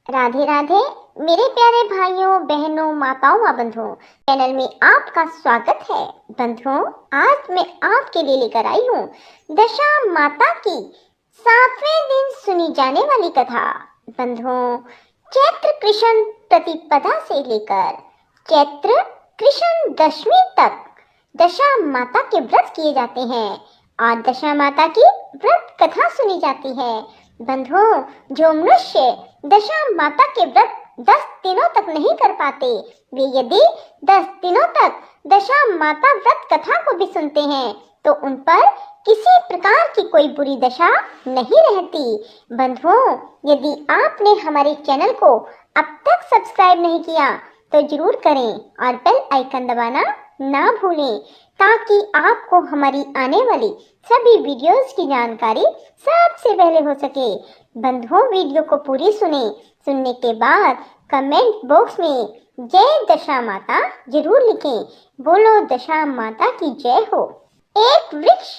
राधे राधे मेरे प्यारे भाइयों बहनों माताओं व बंधुओं, चैनल में आपका स्वागत है। बंधुओं, आज मैं आपके लिए लेकर आई हूँ दशा माता की 7वें दिन सुनी जाने वाली कथा। बंधुओं, चैत्र कृष्ण प्रतिपदा से लेकर चैत्र कृष्ण दशमी तक दशा माता के व्रत किए जाते हैं और दशा माता की व्रत कथा सुनी जाती है। बंधुओं, जो मनुष्य दशा माता के व्रत 10 दिनों तक नहीं कर पाते, वे यदि 10 दिनों तक दशा माता व्रत कथा को भी सुनते हैं तो उन पर किसी प्रकार की कोई बुरी दशा नहीं रहती। बंधुओं, यदि आपने हमारे चैनल को अब तक सब्सक्राइब नहीं किया तो जरूर करें और बेल आइकन दबाना ना भूलें, ताकि आपको हमारी आने वाली सभी वीडियोस की जानकारी सबसे पहले हो सके। बंधुओं, वीडियो को पूरी सुनने के बाद कमेंट बॉक्स में जय दशा माता जरूर लिखें। बोलो दशा माता की जय हो। एक वृक्ष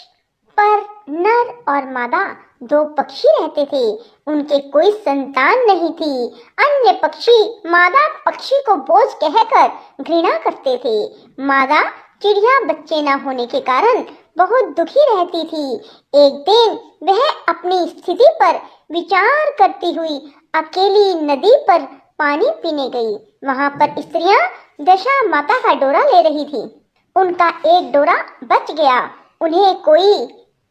पर नर और मादा 2 पक्षी रहते थे। उनके कोई संतान नहीं थी। अन्य पक्षी मादा पक्षी को बोझ कहकर घृणा करते थे। मादा चिड़िया बच्चे न होने के कारण बहुत दुखी रहती थी। एक दिन वह अपनी स्थिति पर विचार करती हुई अकेली नदी पर पानी पीने गई। वहां पर स्त्रियां दशा माता का डोरा ले रही थी। उनका एक डोरा बच गया। उन्हें कोई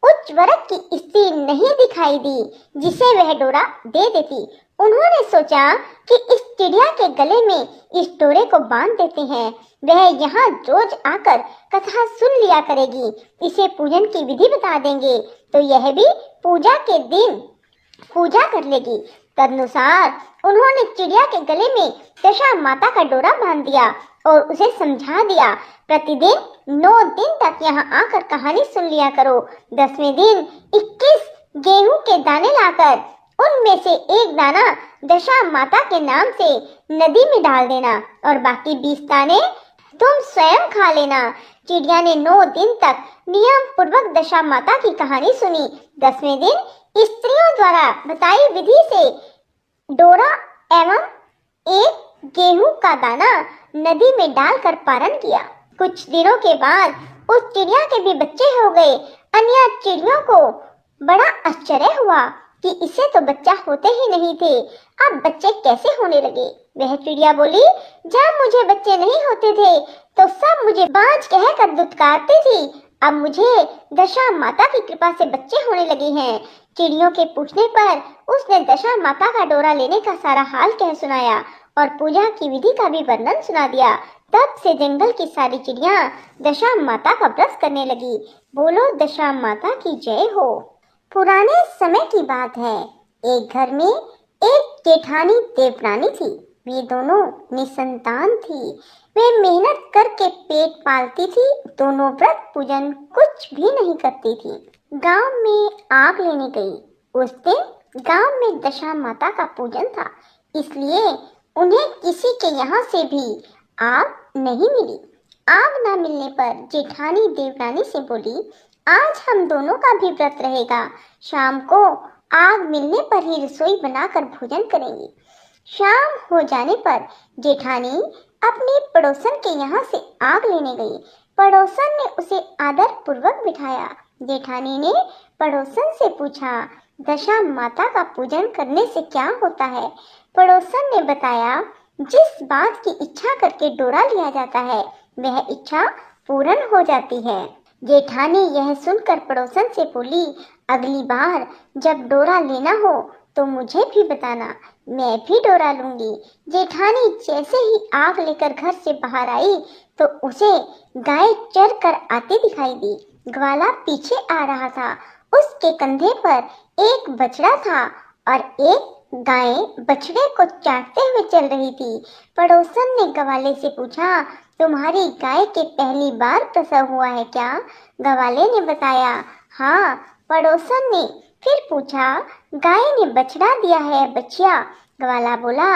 उच्च वर्ग की स्त्री नहीं दिखाई दी जिसे वह डोरा दे देती। उन्होंने सोचा कि इस चिड़िया के गले में इस डोरे को बांध देते हैं। वह यहाँ रोज आकर कथा सुन लिया करेगी। इसे पूजन की विधि बता देंगे तो यह भी पूजा के दिन पूजा कर लेगी। तदनुसार उन्होंने चिड़िया के गले में दशा माता का डोरा बांध दिया और उसे समझा दिया, प्रतिदिन 9 दिन तक यहाँ आकर कहानी सुन लिया करो। 10वें दिन 21 गेहूं के दाने लाकर उनमें से एक दाना दशा माता के नाम से नदी में डाल देना और बाकी 20 दाने तुम स्वयं खा लेना। चिड़िया ने 9 दिन तक नियम पूर्वक दशा माता की कहानी सुनी। 10वें दिन स्त्रियों द्वारा बताई विधि से डोरा एवं एक गेहूं का दाना नदी में डालकर पारण किया। कुछ दिनों के बाद उस चिड़िया के भी बच्चे हो गए। अन्य चिड़ियों को बड़ा आश्चर्य हुआ कि इसे तो बच्चा होते ही नहीं थे, अब बच्चे कैसे होने लगे। वह चिड़िया बोली, जब मुझे बच्चे नहीं होते थे तो सब मुझे बाज कहकर दुत्कारती थी, अब मुझे दशा माता की कृपा से बच्चे होने लगे हैं। चिड़ियों के पूछने पर उसने दशा माता का डोरा लेने का सारा हाल कह सुनाया और पूजा की विधि का भी वर्णन सुना दिया। तब से जंगल की सारी चिड़िया दशा माता का व्रत करने लगी। बोलो दशा माता की जय हो। पुराने समय की बात है। एक घर में एक जेठानी देवरानी थी। वे दोनों निसंतान थी। वे मेहनत करके पेट पालती थी। दोनों व्रत पूजन कुछ भी नहीं करती थी। गांव में आग लेने गई। उस दिन गांव में दशा माता का पूजन था, इसलिए उन्हें किसी के यहाँ से भी आग नहीं मिली। आग न मिलने पर जेठानी देवरानी से बोली, आज हम दोनों का भी व्रत रहेगा। शाम को आग मिलने पर ही रसोई बनाकर भोजन करेंगे। शाम हो जाने पर जेठानी अपने पड़ोसन के यहाँ से आग लेने गई। पड़ोसन ने उसे आदर पूर्वक बिठाया। जेठानी ने पड़ोसन से पूछा, दशा माता का पूजन करने से क्या होता है। पड़ोसन ने बताया, जिस बात की इच्छा करके डोरा लिया जाता है वह इच्छा पूर्ण हो जाती है। जेठानी यह सुनकर पड़ोसन से बोली, अगली बार जब डोरा लेना हो तो मुझे भी बताना, मैं भी डोरा लूंगी। जेठानी जैसे ही आग लेकर घर से बाहर आई तो उसे गाय चर कर आती दिखाई दी। ग्वाला पीछे आ रहा था। उसके कंधे पर एक बछड़ा था और एक गाय बछड़े को चाटते हुए चल रही थी। पड़ोसन ने ग्वाले से पूछा, तुम्हारी गाय के पहली बार प्रसव हुआ है क्या। ग्वाले ने बताया, हाँ। पड़ोसन ने फिर पूछा, गाय ने बछड़ा दिया है बछिया। ग्वाला बोला,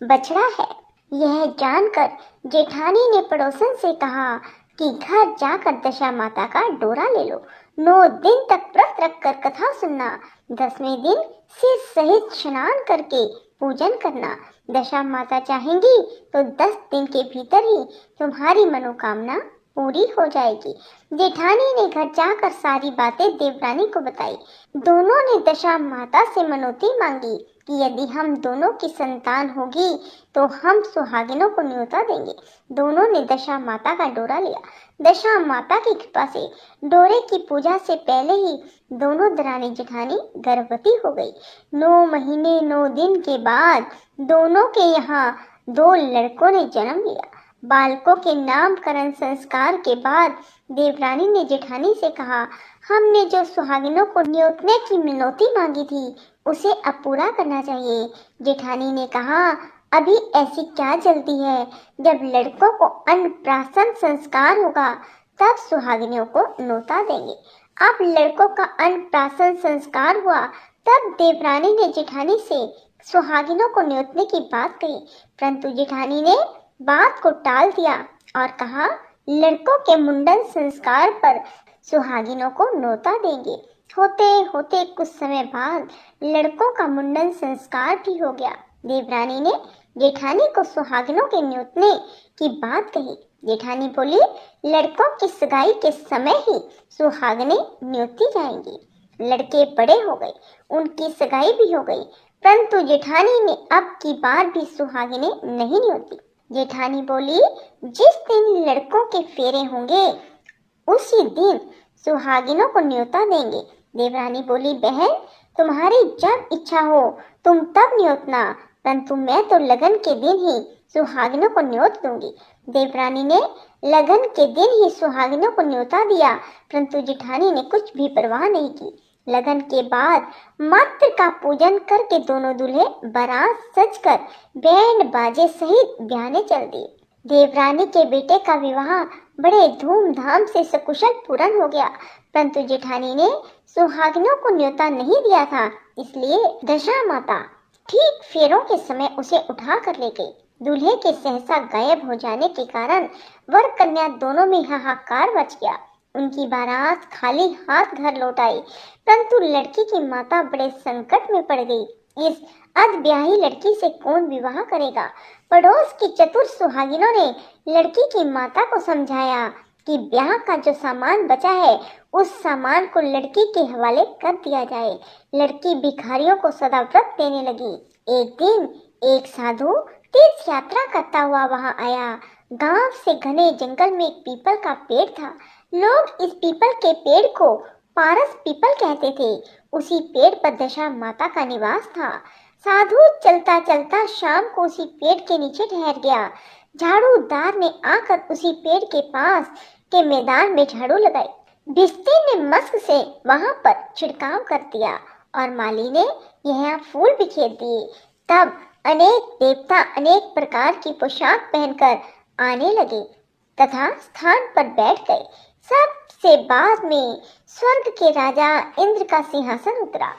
बछड़ा है। यह जानकर जेठानी ने पड़ोसन से कहा कि घर जाकर दशा माता का डोरा ले लो। 9 दिन तक व्रत रखकर कथा सुनना। 10वें दिन सिर सहित स्नान करके पूजन करना। दशा माता चाहेंगी तो 10 दिन के भीतर ही तुम्हारी मनोकामना पूरी हो जाएगी। जेठानी ने घर जाकर सारी बातें देवरानी को बताई। दोनों ने दशा माता से मनौती मांगी कि यदि हम दोनों की संतान होगी तो हम सुहागिनों को न्योता देंगे। दोनों ने दशा माता का डोरा लिया। दशा माता की कृपा से डोरे की पूजा से पहले ही दोनों दरानी जेठानी गर्भवती हो गई। 9 महीने 9 दिन के बाद दोनों के यहाँ 2 लड़कों ने जन्म लिया। बालकों के नामकरण संस्कार के बाद देवरानी ने जेठानी से कहा, हमने जो सुहागिनों को न्योतने की मिनौती मांगी थी उसे अब पूरा करना चाहिए। जेठानी ने कहा, अभी ऐसी क्या जल्दी है, जब लड़कों को अन्नप्राशन संस्कार होगा तब सुहागिनों को न्योता देंगे। अब लड़कों का अन्नप्राशन संस्कार हुआ तब देवरानी ने जेठानी से सुहागिनों को न्योतने की बात कही, परंतु जेठानी ने बात को टाल दिया और कहा, लड़कों के मुंडन संस्कार पर सुहागिनों को न्योता देंगे। होते होते कुछ समय बाद लड़कों का मुंडन संस्कार भी हो गया। देवरानी ने जेठानी को सुहागिनों के न्योतने की बात कही। जेठानी बोली, लड़कों की सगाई के समय ही सुहागिनें न्योती जाएंगी। लड़के बड़े हो गए, उनकी सगाई भी हो गई, परंतु जेठानी ने अब की बार भी सुहागिनें नहीं न्योती। जेठानी बोली, जिस दिन लड़कों के फेरे होंगे उसी दिन सुहागिनों को न्योता देंगे। देवरानी बोली, बहन तुम्हारी जब इच्छा हो तुम तब न्योतना, परंतु मैं तो लगन के दिन ही सुहागिनों को न्योत दूंगी। देवरानी ने लगन के दिन ही सुहागिनों को न्योता दिया, परंतु जेठानी ने कुछ भी परवाह नहीं की। लगन के बाद मातृ का पूजन करके दोनों दूल्हे बारात सजकर बैंड बाजे सहित ब्याहने चल दिए। देवरानी के बेटे का विवाह बड़े धूमधाम से सकुशल पूर्ण हो गया, परंतु जेठानी ने सुहागिनों को न्योता नहीं दिया था, इसलिए दशा माता ठीक फेरों के समय उसे उठा कर ले गई। दूल्हे के सहसा गायब हो जाने के कारण वर कन्या दोनों में हाहाकार मच गया। उनकी बारात खाली हाथ घर लौट आई, परंतु लड़की की माता बड़े संकट में पड़ गई। इस अधब्याही लड़की से कौन विवाह करेगा? पड़ोस की चतुर सुहागिनों ने लड़की की माता को समझाया कि ब्याह का जो सामान बचा है उस सामान को लड़की के हवाले कर दिया जाए। लड़की भिखारियों को सदा व्रत देने लगी। एक दिन एक साधु तीर्थ यात्रा करता हुआ वहां आया। गांव से घने जंगल में एक पीपल का पेड़ था। लोग इस पीपल के पेड़ को पारस पीपल कहते थे। उसी पेड़ पर दशा माता का निवास था। साधु चलता चलता शाम को उसी पेड़ के नीचे ठहर गया। झाड़ूदार ने आकर उसी पेड़ के पास के मैदान में झाड़ू लगाई। भिस्ती ने मस्क से वहां पर छिड़काव कर दिया और माली ने यहाँ फूल बिखेर दिए। तब अनेक देवता अनेक प्रकार की पोशाक पहनकर आने लगे तथा स्थान पर बैठ गए। सबसे बाद में स्वर्ग के राजा इंद्र का सिंहासन उतरा।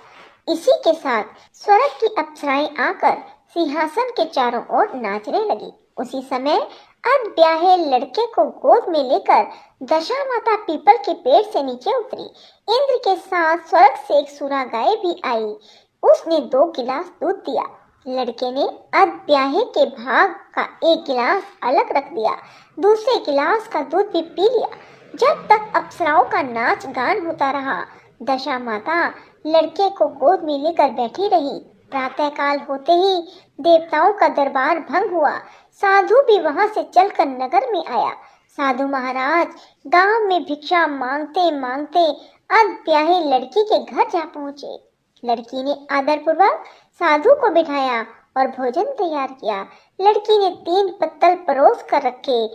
इसी के साथ स्वर्ग की अप्सराएं आकर सिंहासन के चारों ओर नाचने लगी। उसी समय अनब्याहे लड़के को गोद में लेकर दशा माता पीपल के पेड़ से नीचे उतरी। इंद्र के साथ स्वर्ग से एक सुरा गाय भी आई। उसने 2 गिलास दूध दिया। लड़के ने अनब्याहे के भाग का एक गिलास अलग रख दिया। दूसरे गिलास का दूध भी पी लिया। जब तक अप्सराओं का नाच गान होता रहा, दशा माता लड़के को गोद में लेकर बैठी रही। प्रातःकाल होते ही देवताओं का दरबार भंग हुआ। साधु भी वहां से चलकर नगर में आया। साधु महाराज गांव में भिक्षा मांगते मांगते अनब्याही लड़की के घर जा पहुंचे। लड़की ने आदरपूर्वक साधु को बिठाया और भोजन तैयार किया। लड़की ने 3 पत्तल परोस कर रखे।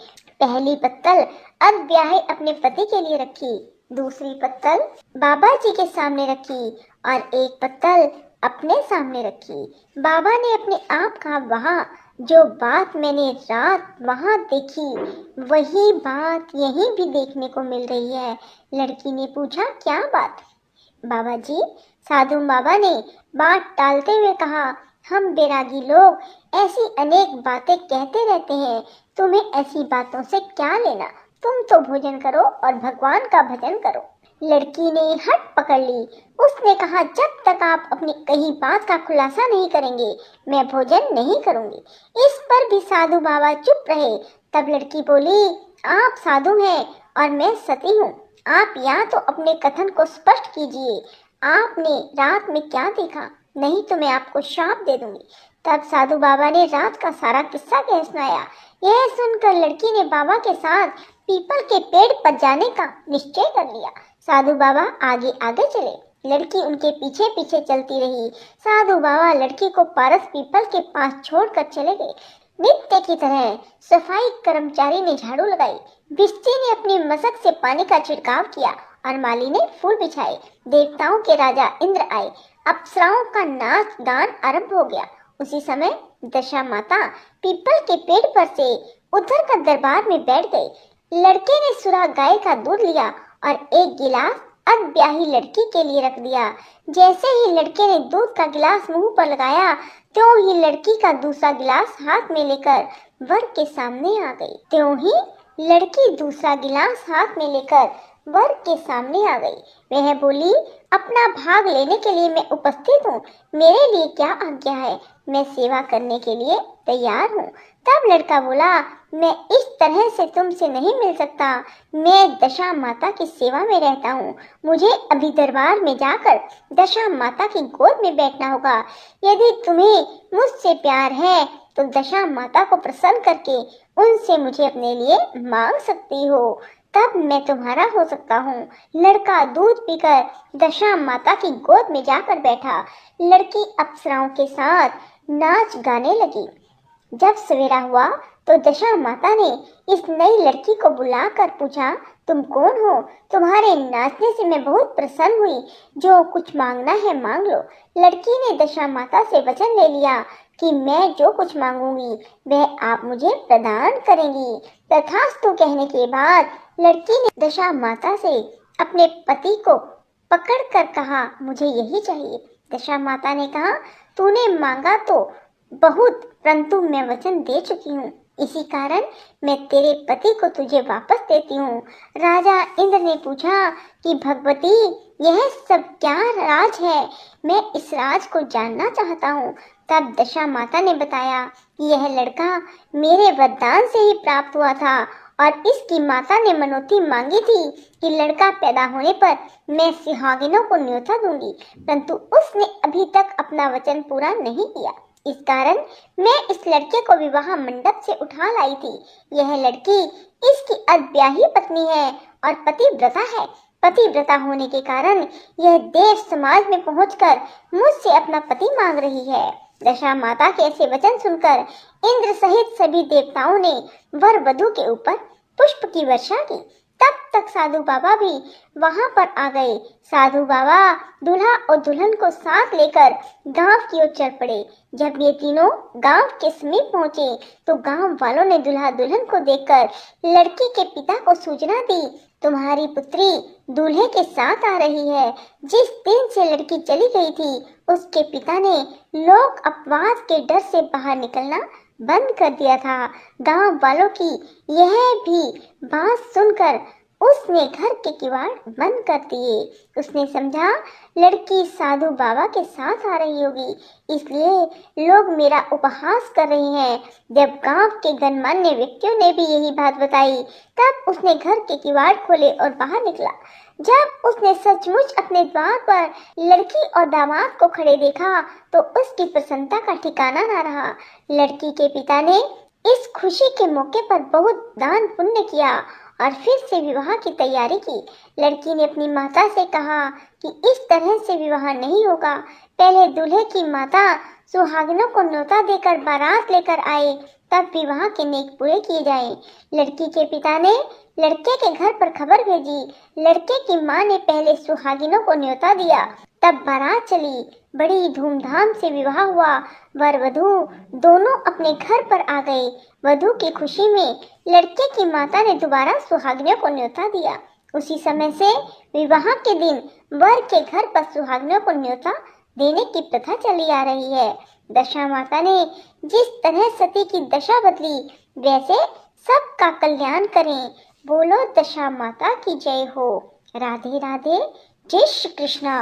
पहली पत्तल अनब्याहे अपने पति के लिए रखी, दूसरी पत्तल बाबा जी के सामने रखी और एक पत्तल अपने सामने रखी। बाबा ने अपने आप कहा, वहाँ जो बात मैंने रात वहाँ देखी वही बात यहीं भी देखने को मिल रही है। लड़की ने पूछा, क्या बात? बाबा जी, साधु बाबा ने बात टालते हुए कहा, हम बैरागी लोग ऐसी अनेक बातें कहते रहते हैं, तुम्हें ऐसी बातों से क्या लेना? तुम तो भोजन करो और भगवान का भजन करो। लड़की ने हट पकड़ ली। उसने कहा, जब तक आप अपनी कही बात का खुलासा नहीं करेंगे मैं भोजन नहीं करूंगी। इस पर भी साधु बाबा चुप रहे। तब लड़की बोली, आप साधु हैं और मैं सती हूँ। आप या तो अपने कथन को स्पष्ट कीजिए, आपने रात में क्या देखा, नहीं तो मैं आपको श्राप दे दूंगी। तब साधु बाबा ने रात का सारा किस्सा कह सुनाया। यह सुनकर लड़की ने बाबा के साथ पीपल के पेड़ पर जाने का निश्चय कर लिया। साधु बाबा आगे आगे चले, लड़की उनके पीछे पीछे चलती रही। साधु बाबा लड़की को पारस पीपल के पास छोड़कर चले गए। नित्य की तरह सफाई कर्मचारी ने झाड़ू लगाई, भिश्ती ने अपनी मशक से पानी का छिड़काव किया और माली ने फूल बिछाए। देवताओं के राजा इंद्र आए, अप्सराओं का नाच गान आरंभ हो गया। उसी समय दशा माता पीपल के पेड़ पर से उधर का दरबार में बैठ गई। लड़के ने सुरा गाय का दूध लिया और एक गिलास अनब्याही लड़की के लिए रख दिया। जैसे ही लड़के ने दूध का गिलास मुंह पर लगाया, त्यों ही लड़की का दूसरा गिलास हाथ में लेकर वर के सामने आ गई। त्यों ही लड़की दूसरा गिलास हाथ में लेकर वर के सामने आ गई। वह बोली, अपना भाग लेने के लिए मैं उपस्थित हूँ, मेरे लिए क्या आज्ञा है, मैं सेवा करने के लिए तैयार हूँ। तब लड़का बोला, मैं इस तरह से तुमसे नहीं मिल सकता, मैं दशा माता की सेवा में रहता हूँ, मुझे अभी दरबार में जाकर दशा माता की गोद में बैठना होगा। यदि तुम्हें मुझसे प्यार है तो दशा माता को प्रसन्न करके उनसे मुझे अपने लिए मांग सकती हो, तब मैं तुम्हारा हो सकता हूँ। लड़का दूध पीकर दशा माता की गोद में जाकर बैठा। लड़की अप्सराओं के साथ नाच गाने लगी। जब सवेरा हुआ तो दशा माता ने इस नई लड़की को बुलाकर पूछा, तुम कौन हो? तुम्हारे नाचने से मैं बहुत प्रसन्न हुई, जो कुछ मांगना है मांग लो। लड़की ने दशा माता से वचन ले लिया कि मैं जो कुछ मांगूंगी वह आप मुझे प्रदान करेंगी। तथास्तु कहने के बाद लड़की ने दशा माता से अपने पति को पकड़कर कहा, मुझे यही चाहिए। दशा माता ने कहा, तूने मांगा तो बहुत, परंतु मैं वचन दे चुकी हूँ, इसी कारण मैं तेरे पति को तुझे वापस देती हूँ। राजा इंद्र ने पूछा कि भगवती, यह सब क्या राज है, मैं इस राज को जानना चाहता हूँ। तब दशा माता ने बताया कि यह लड़का मेरे वरदान से ही प्राप्त हुआ था और इसकी माता ने मनोती मांगी थी कि लड़का पैदा होने पर मैं सुहागिनों को न्योता दूंगी, परंतु उसने अभी तक अपना वचन पूरा नहीं किया। इस कारण मैं इस लड़के को विवाह मंडप से उठा लाई थी। यह लड़की इसकी अब्याही पत्नी है और पतिव्रता है। पतिव्रता होने के कारण यह देव समाज में पहुंचकर मुझसे अपना पति मांग रही है। दशा माता के ऐसे वचन सुनकर इंद्र सहित सभी देवताओं ने वर वधू के ऊपर पुष्प की वर्षा की। तब तक साधु बाबा भी वहां पर आ गए। साधु बाबा दूल्हा और दुल्हन को साथ लेकर गांव की ओर चल पड़े। जब ये तीनों गांव के समीप पहुंचे तो गांव वालों ने दूल्हा दुल्हन को देखकर लड़की के पिता को सूचना दी, तुम्हारी पुत्री दूल्हे के साथ आ रही है। जिस दिन से लड़की चली गई थी उसके पिता ने लोक अपवाद के डर से बाहर निकलना बंद कर दिया था। गांव वालों की यह भी बात सुनकर उसने घर के किवाड़ बंद कर दिए। उसने समझा लड़की साधु बाबा के साथ आ रही होगी, इसलिए लोग मेरा उपहास कर रहे हैं। जब गांव के गणमान्य व्यक्तियों ने भी यही बात बताई तब उसने घर के किवाड़ खोले और बाहर निकला। जब उसने सचमुच अपने द्वार पर लड़की और दामाद को खड़े देखा तो उसकी प्रसन्नता का ठिकाना न रहा। लड़की के पिता ने इस खुशी के मौके पर बहुत दान पुण्य किया और फिर से विवाह की तैयारी की। लड़की ने अपनी माता से कहा कि इस तरह से विवाह नहीं होगा, पहले दूल्हे की माता सुहागिनों को न्योता देकर बारात लेकर आए, तब विवाह के नेक पूरे किए जाएं। लड़की के पिता ने लड़के के घर पर खबर भेजी। लड़के की मां ने पहले सुहागिनों को न्योता दिया, तब बारात चली। बड़ी धूमधाम से विवाह हुआ। वर वधू दोनों अपने घर पर आ गए। वधू की खुशी में लड़के की माता ने दोबारा सुहागिनों को न्योता दिया। उसी समय से विवाह के दिन वर के घर पर सुहागिनों को न्योता देने की प्रथा चली आ रही है। दशा माता ने जिस तरह सती की दशा बदली वैसे सबका कल्याण करें। बोलो दशा माता की जय हो। राधे राधे, जय श्री कृष्णा।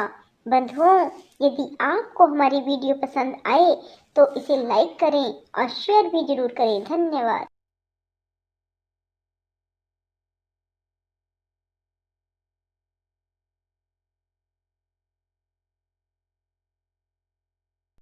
बंधुओं, यदि आपको हमारी वीडियो पसंद आए तो इसे लाइक करें और शेयर भी जरूर करें। धन्यवाद।